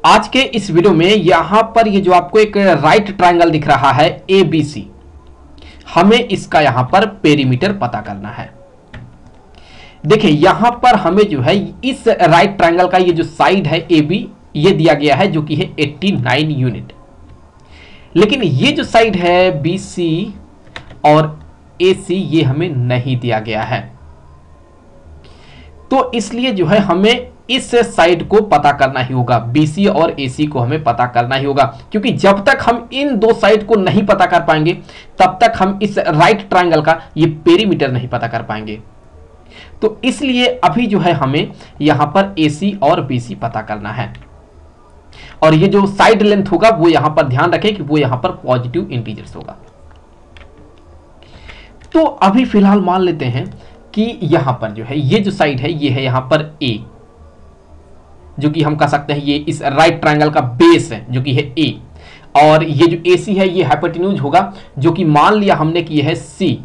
आज के इस वीडियो में यहां पर ये जो आपको एक राइट ट्रायंगल दिख रहा है ABC, हमें इसका यहां पर पेरीमीटर पता करना है। देखिए यहां पर हमें जो है इस राइट ट्रायंगल का ये जो साइड है AB ये दिया गया है जो कि है 89 यूनिट, लेकिन ये जो साइड है BC और AC ये हमें नहीं दिया गया है। तो इसलिए जो है हमें इस साइड को पता करना ही होगा, BC और AC को हमें पता करना ही होगा, क्योंकि जब तक हम इन दो साइड को नहीं पता कर पाएंगे तब तक हम इस राइट ट्रायंगल का ये पेरीमीटर नहीं पता कर पाएंगे। तो इसलिए अभी जो है हमें यहां पर AC और BC पता करना है, और ये जो साइड लेंथ होगा वो यहां पर ध्यान रखें कि वो यहां पर पॉजिटिव इंटीजर्स होगा। तो अभी फिलहाल मान लेते हैं कि यहां पर जो है ये जो साइड है ये है यहां पर A, जो कि हम कह सकते हैं ये इस राइट ट्रायंगल का बेस है जो कि है A, और ये जो AC है ये हाइपोटेन्यूज होगा जो कि मान लिया हमने कि यह है C।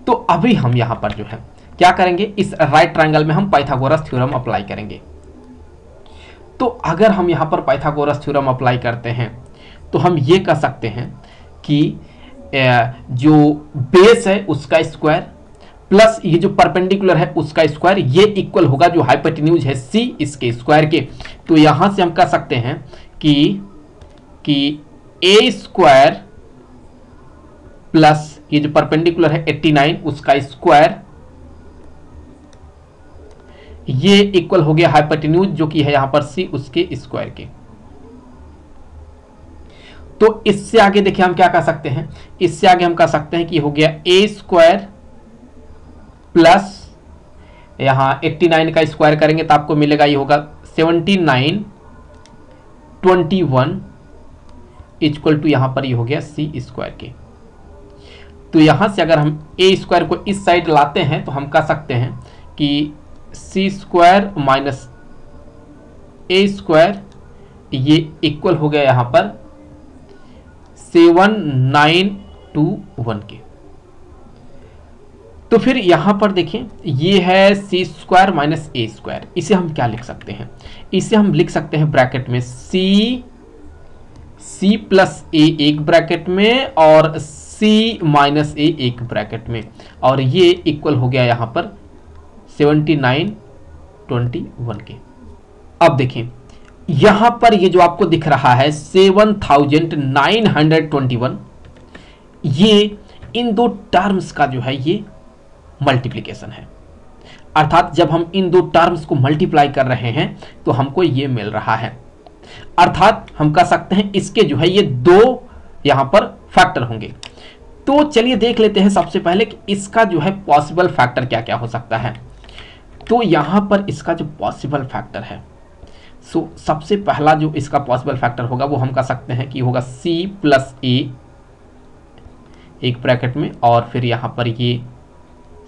तो अभी हम यहां पर जो है क्या करेंगे, इस राइट ट्रायंगल में हम पाइथागोरस थ्योरम अप्लाई करेंगे। तो अगर हम यहां पर पाइथागोरस थ्योरम अप्लाई करते हैं तो हम ये कह सकते हैं कि जो बेस है उसका स्क्वायर प्लस ये जो परपेंडिकुलर है उसका स्क्वायर ये इक्वल होगा जो हाइपोटेन्यूज है C इसके स्क्वायर के। तो यहां से हम कह सकते हैं कि A स्क्वायर प्लस ये जो परपेंडिकुलर है 89 उसका स्क्वायर ये इक्वल हो गया हाइपोटेन्यूज जो कि है यहां पर C उसके स्क्वायर के। तो इससे आगे देखिए हम क्या कह सकते हैं, इससे आगे हम कह सकते हैं कि हो गया A स्क्वायर प्लस यहां 89 का स्क्वायर करेंगे तो आपको मिलेगा ये होगा 79 21 इक्वल टू यहां पर ये हो गया C स्क्वायर के। तो यहां से अगर हम A स्क्वायर को इस साइड लाते हैं तो हम कह सकते हैं कि C square minus A square ये इक्वल हो गया यहां पर 7921 के। तो फिर यहां पर देखें ये है C square minus A square, इसे हम क्या लिख सकते हैं, इसे हम लिख सकते हैं ब्रैकेट में C प्लस A एक ब्रैकेट में और C माइनस A एक ब्रैकेट में, और ये इक्वल हो गया यहां पर 7921 के। अब देखें यहां पर ये जो आपको दिख रहा है 7921, ये इन दो टर्म्स का जो है ये मल्टीप्लिकेशन है, अर्थात जब हम इन दो टर्म्स को मल्टीप्लाई कर रहे हैं तो हमको ये मिल रहा है, अर्थात हम कह सकते हैं इसके जो है ये दो यहां पर फैक्टर होंगे। तो चलिए देख लेते हैं सबसे पहले कि इसका जो है पॉसिबल फैक्टर क्या क्या हो सकता है। तो यहां पर इसका जो पॉसिबल फैक्टर है, सो सबसे पहला जो इसका पॉसिबल फैक्टर होगा वो हम कह सकते हैं कि होगा C प्लस A एक ब्रैकेट में, और फिर यहां पर ये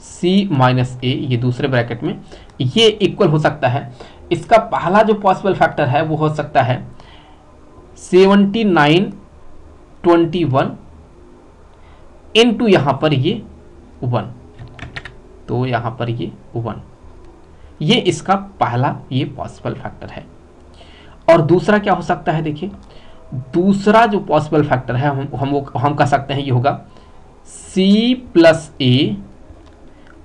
C माइनस A ये दूसरे ब्रैकेट में, ये इक्वल हो सकता है। इसका पहला जो पॉसिबल फैक्टर है वो हो सकता है 7921 इनटू यहां पर ये 1, तो यहां पर ये 1, ये इसका पहला ये पॉसिबल फैक्टर है। और दूसरा क्या हो सकता है, देखिए दूसरा जो पॉसिबल फैक्टर है हम कह सकते हैं ये होगा C प्लस A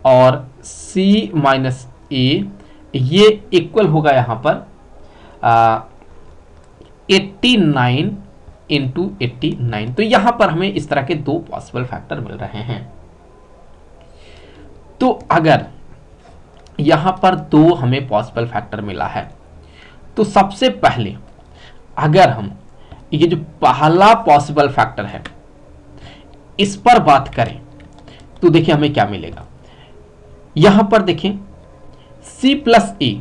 और C माइनस A, ये इक्वल होगा यहां पर 89 इंटू 89। तो यहां पर हमें इस तरह के दो पॉसिबल फैक्टर मिल रहे हैं। तो अगर यहां पर दो हमें पॉसिबल फैक्टर मिला है तो सबसे पहले अगर हम ये जो पहला पॉसिबल फैक्टर है इस पर बात करें तो देखिए हमें क्या मिलेगा। यहां पर देखें C प्लस A,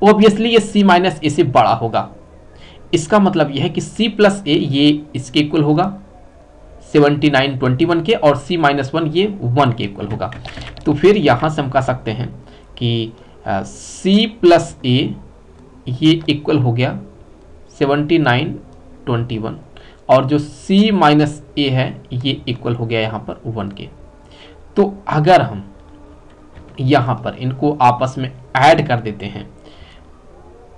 ऑब्वियसली ये C माइनस A से बड़ा होगा, इसका मतलब यह है कि C प्लस A ये इसके इक्वल होगा 7921 के, और C माइनस 1 ये 1 के इक्वल होगा। तो फिर यहां से हम कह सकते हैं कि C प्लस A ये इक्वल हो गया 7921, और जो C माइनस A है ये इक्वल हो गया यहाँ पर 1 के। तो अगर हम यहाँ पर इनको आपस में ऐड कर देते हैं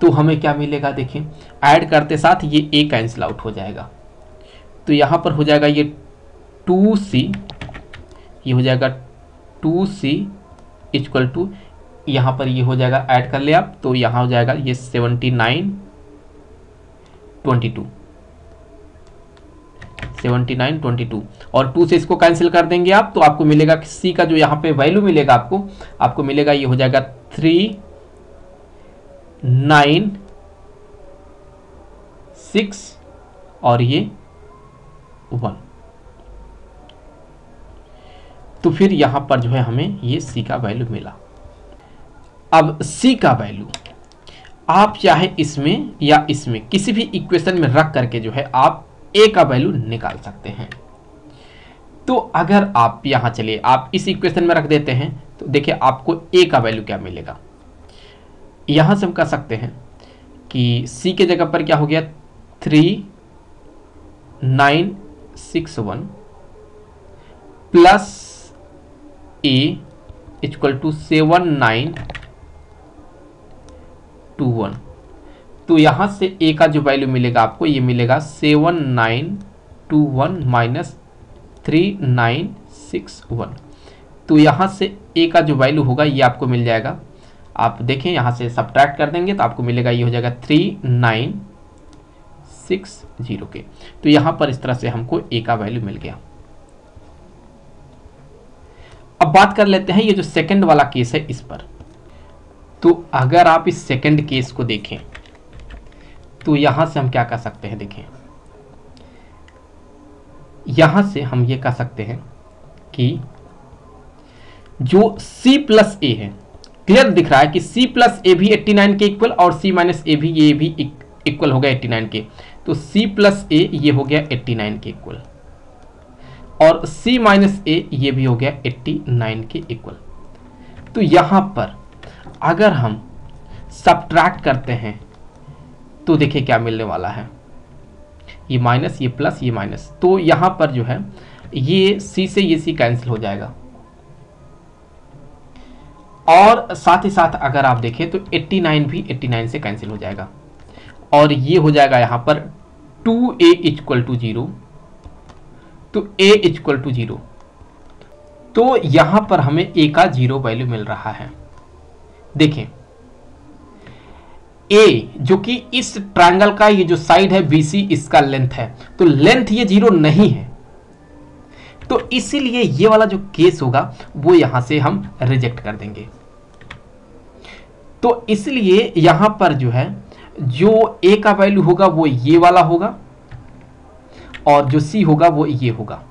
तो हमें क्या मिलेगा, देखिए ऐड करते साथ ये ए कैंसिल आउट हो जाएगा, तो यहाँ पर हो जाएगा ये 2c, ये हो जाएगा 2c इक्वल टू, यहाँ पर ये हो जाएगा, ऐड कर ले आप, तो यहाँ हो जाएगा ये 79 22, 79 22, और 2 से इसको कैंसिल कर देंगे आप, तो आपको मिलेगा कि c का जो यहाँ पे वैल्यू मिलेगा आपको मिलेगा, ये हो जाएगा 396 और ये 1। तो फिर यहां पर जो है हमें ये c का वैल्यू मिला। अब c का वैल्यू आप चाहे इसमें या इसमें किसी भी इक्वेशन में रख करके जो है आप a का वैल्यू निकाल सकते हैं। तो अगर आप यहां चलिए आप इस इक्वेशन में रख देते हैं, तो देखिए आपको a का वैल्यू क्या मिलेगा। यहां से हम कह सकते हैं कि c के जगह पर क्या हो गया, 3961 प्लस a इक्वल टू 7921। तो यहां से a का जो वैल्यू मिलेगा आपको, ये मिलेगा 7921 माइनस 3961। तो यहां से a का जो वैल्यू होगा ये आपको मिल जाएगा, आप देखें यहां से सब्ट्रैक्ट कर देंगे तो आपको मिलेगा, ये हो जाएगा 3960 के। तो यहां पर इस तरह से हमको a का वैल्यू मिल गया। अब बात कर लेते हैं ये जो सेकंड वाला केस है इस पर। तो अगर आप इस सेकंड केस को देखें तो यहां से हम क्या कर सकते हैं, देखें यहां से हम ये कह सकते हैं कि जो c प्लस ए है, क्लियर दिख रहा है कि c प्लस ए भी 89 के इक्वल और c माइनस ए भी, ये भी इक्वल हो गया 89 के। तो c प्लस ए ये हो गया 89 के इक्वल और c माइनस ए ये भी हो गया 89 के इक्वल। तो यहां पर अगर हम सब्ट्रैक्ट करते हैं तो देखिए क्या मिलने वाला है, ये माइनस, ये प्लस, ये माइनस। तो यहां पर जो है ये c से ये c कैंसिल हो जाएगा, और साथ ही साथ अगर आप देखें तो 89 भी 89 से कैंसिल हो जाएगा, और ये हो जाएगा यहां पर 2a इक्वल टू 0। तो a इक्वल टू 0, तो यहां पर हमें a का 0 वैल्यू मिल रहा है। देखें a जो कि इस ट्रायंगल का ये जो साइड है BC इसका लेंथ है, तो लेंथ ये 0 नहीं है, तो इसीलिए ये वाला जो केस होगा वो यहां से हम रिजेक्ट कर देंगे। तो इसलिए यहां पर जो है जो a का वैल्यू होगा वो ये वाला होगा और जो c होगा वो ये होगा।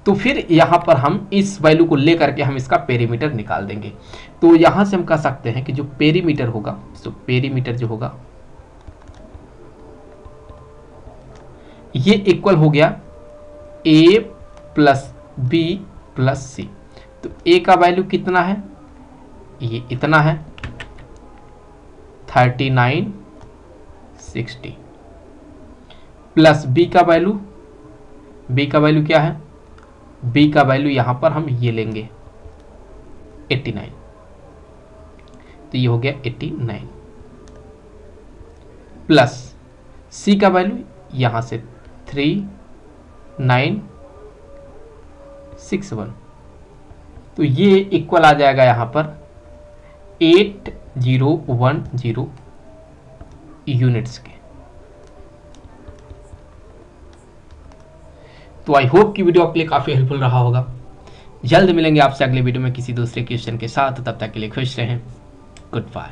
तो फिर यहां पर हम इस वैल्यू को लेकर के हम इसका पेरीमीटर निकाल देंगे। तो यहां से हम कह सकते हैं कि जो पेरीमीटर होगा, तो पेरीमीटर जो होगा ये इक्वल हो गया a plus b plus c। तो a का वैल्यू कितना है, ये इतना है 3960 प्लस b का वैल्यू, b का वैल्यू क्या है, b का वैल्यू यहां पर हम ये लेंगे 89, तो ये हो गया 89 प्लस c का वैल्यू यहां से 3961। तो ये इक्वल आ जाएगा यहां पर 8010 यूनिट्स के। तो आई होप कि वीडियो आपके लिए काफ़ी हेल्पफुल रहा होगा। जल्द मिलेंगे आपसे अगले वीडियो में किसी दूसरे क्वेश्चन के साथ, तब तक के लिए खुश रहें। Good bye.